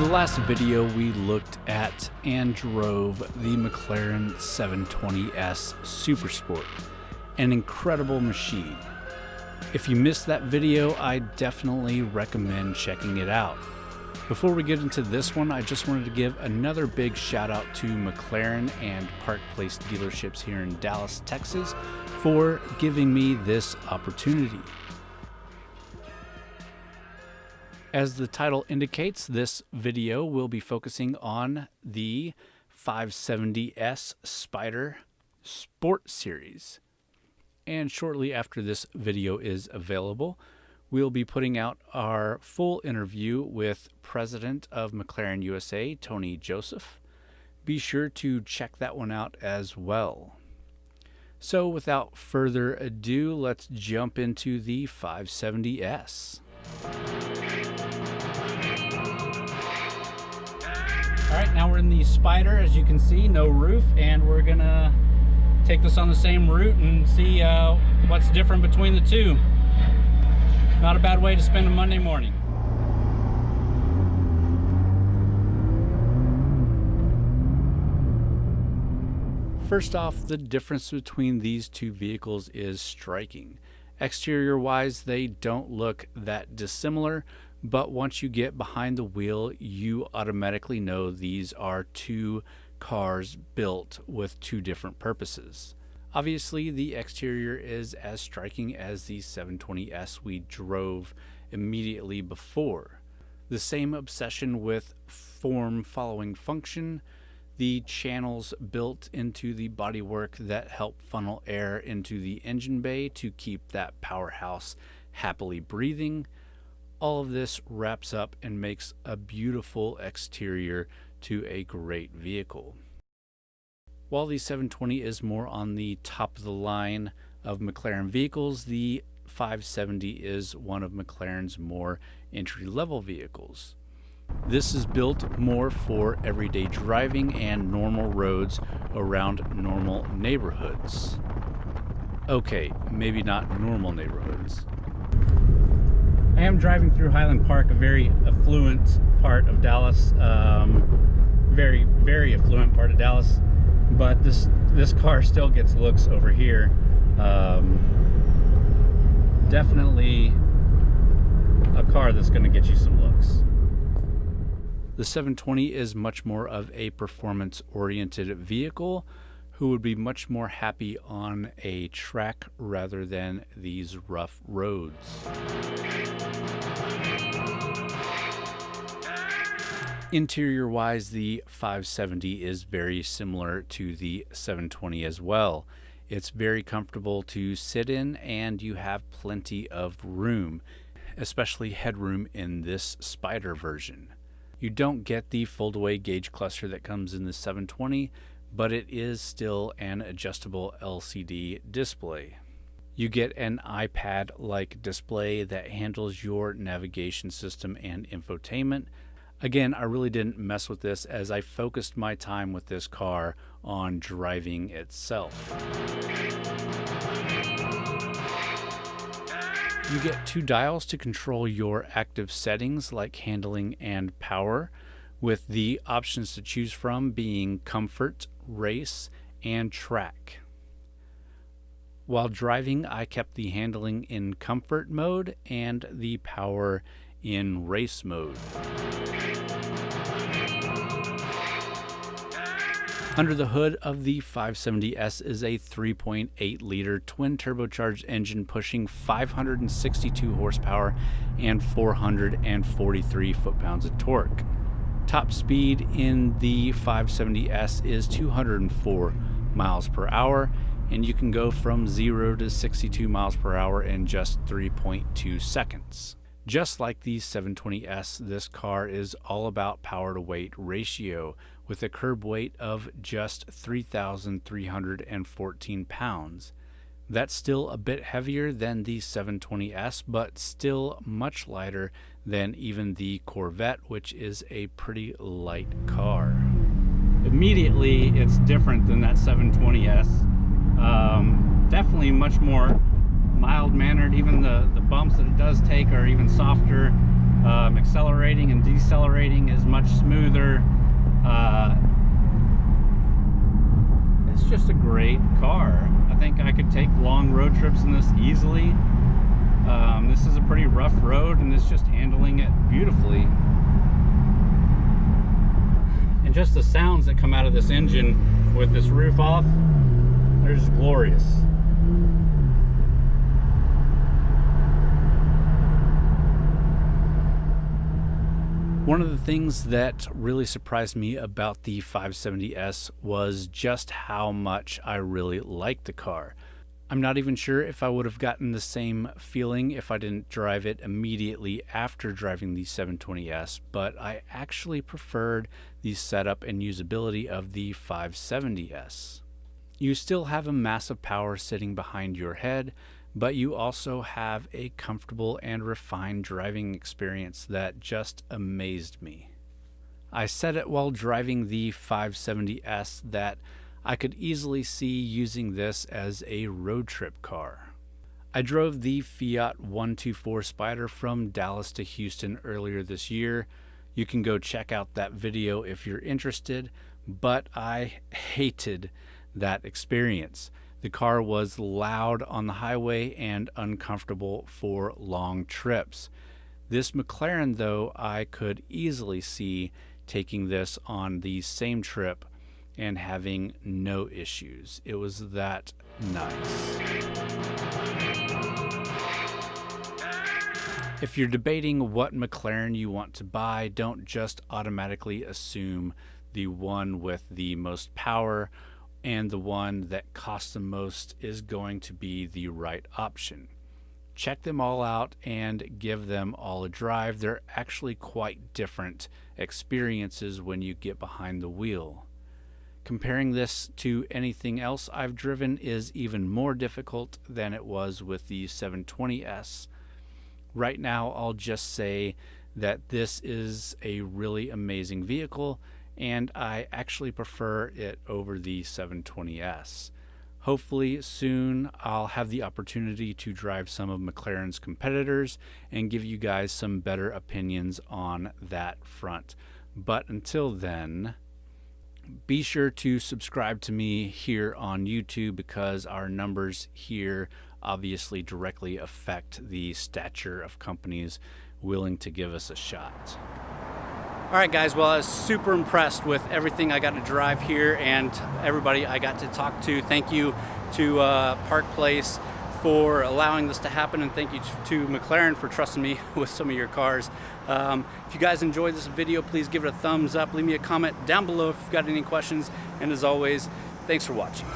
the last video, we looked at and drove the McLaren 720S Supersport, an incredible machine. If you missed that video, I definitely recommend checking it out. Before we get into this one, I just wanted to give another big shout out to McLaren and Park Place dealerships here in Dallas, Texas, for giving me this opportunity. As the title indicates, this video will be focusing on the 570S Spyder Sport Series. And shortly after this video is available, we'll be putting out our full interview with President of McLaren USA, Tony Joseph. Be sure to check that one out as well. So without further ado, let's jump into the 570S. All right, now we're in the Spyder, as you can see, no roof, and we're gonna take this on the same route and see what's different between the two. Not a bad way to spend a Monday morning. First off, the difference between these two vehicles is striking. Exterior-wise, they don't look that dissimilar, but once you get behind the wheel, you automatically know these are two cars built with two different purposes. Obviously, the exterior is as striking as the 720S we drove immediately before. The same obsession with form following function, the channels built into the bodywork that help funnel air into the engine bay to keep that powerhouse happily breathing. All of this wraps up and makes a beautiful exterior to a great vehicle. While the 720 is more on the top of the line of McLaren vehicles, the 570 is one of McLaren's more entry-level vehicles. This is built more for everyday driving and normal roads around normal neighborhoods. Okay, maybe not normal neighborhoods. I am driving through Highland Park, a very affluent part of Dallas, very, very affluent part of Dallas, but this car still gets looks over here. Definitely a car that's going to get you some looks. The 720 is much more of a performance-oriented vehicle who would be much more happy on a track rather than these rough roads. Interior-wise, the 570 is very similar to the 720 as well. It's very comfortable to sit in, and you have plenty of room, especially headroom in this Spyder version. You don't get the fold-away gauge cluster that comes in the 720, but it is still an adjustable LCD display. You get an iPad-like display that handles your navigation system and infotainment. Again, I really didn't mess with this as I focused my time with this car on driving itself. You get two dials to control your active settings like handling and power, with the options to choose from being comfort, race, and track. While driving, I kept the handling in comfort mode and the power in race mode. Under the hood of the 570S is a 3.8-liter twin-turbocharged engine pushing 562 horsepower and 443 foot-pounds of torque. Top speed in the 570S is 204 miles per hour, and you can go from 0 to 62 miles per hour in just 3.2 seconds. Just like the 720S, this car is all about power-to-weight ratio, with a curb weight of just 3,314 pounds. That's still a bit heavier than the 720S, but still much lighter than even the Corvette, which is a pretty light car. Immediately, it's different than that 720S. Definitely much more mild-mannered. Even the bumps that it does take are even softer. Accelerating and decelerating is much smoother. It's just a great car. I think I could take long road trips in this easily. This is a pretty rough road, and it's just handling it beautifully. And just the sounds that come out of this engine with this roof off, they're just glorious. One of the things that really surprised me about the 570S was just how much I really liked the car. I'm not even sure if I would have gotten the same feeling if I didn't drive it immediately after driving the 720S, but I actually preferred the setup and usability of the 570S. You still have a massive power sitting behind your head, but you also have a comfortable and refined driving experience that just amazed me. I said it while driving the 570S that I could easily see using this as a road trip car. I drove the Fiat 124 Spider from Dallas to Houston earlier this year. You can go check out that video if you're interested, but I hated that experience. The car was loud on the highway and uncomfortable for long trips. This McLaren, though, I could easily see taking this on the same trip and having no issues. It was that nice. If you're debating what McLaren you want to buy, don't just automatically assume the one with the most power and the one that costs the most is going to be the right option. Check them all out and give them all a drive. They're actually quite different experiences when you get behind the wheel. Comparing this to anything else I've driven is even more difficult than it was with the 720S. Right now, I'll just say that this is a really amazing vehicle, and I actually prefer it over the 720S. Hopefully soon I'll have the opportunity to drive some of McLaren's competitors and give you guys some better opinions on that front. But until then, be sure to subscribe to me here on YouTube, because our numbers here obviously directly affect the stature of companies willing to give us a shot. All right, guys, well, I was super impressed with everything I got to drive here and everybody I got to talk to. Thank you to Park Place for allowing this to happen, and thank you to McLaren for trusting me with some of your cars. If you guys enjoyed this video, please give it a thumbs up. Leave me a comment down below if you've got any questions. And as always, thanks for watching.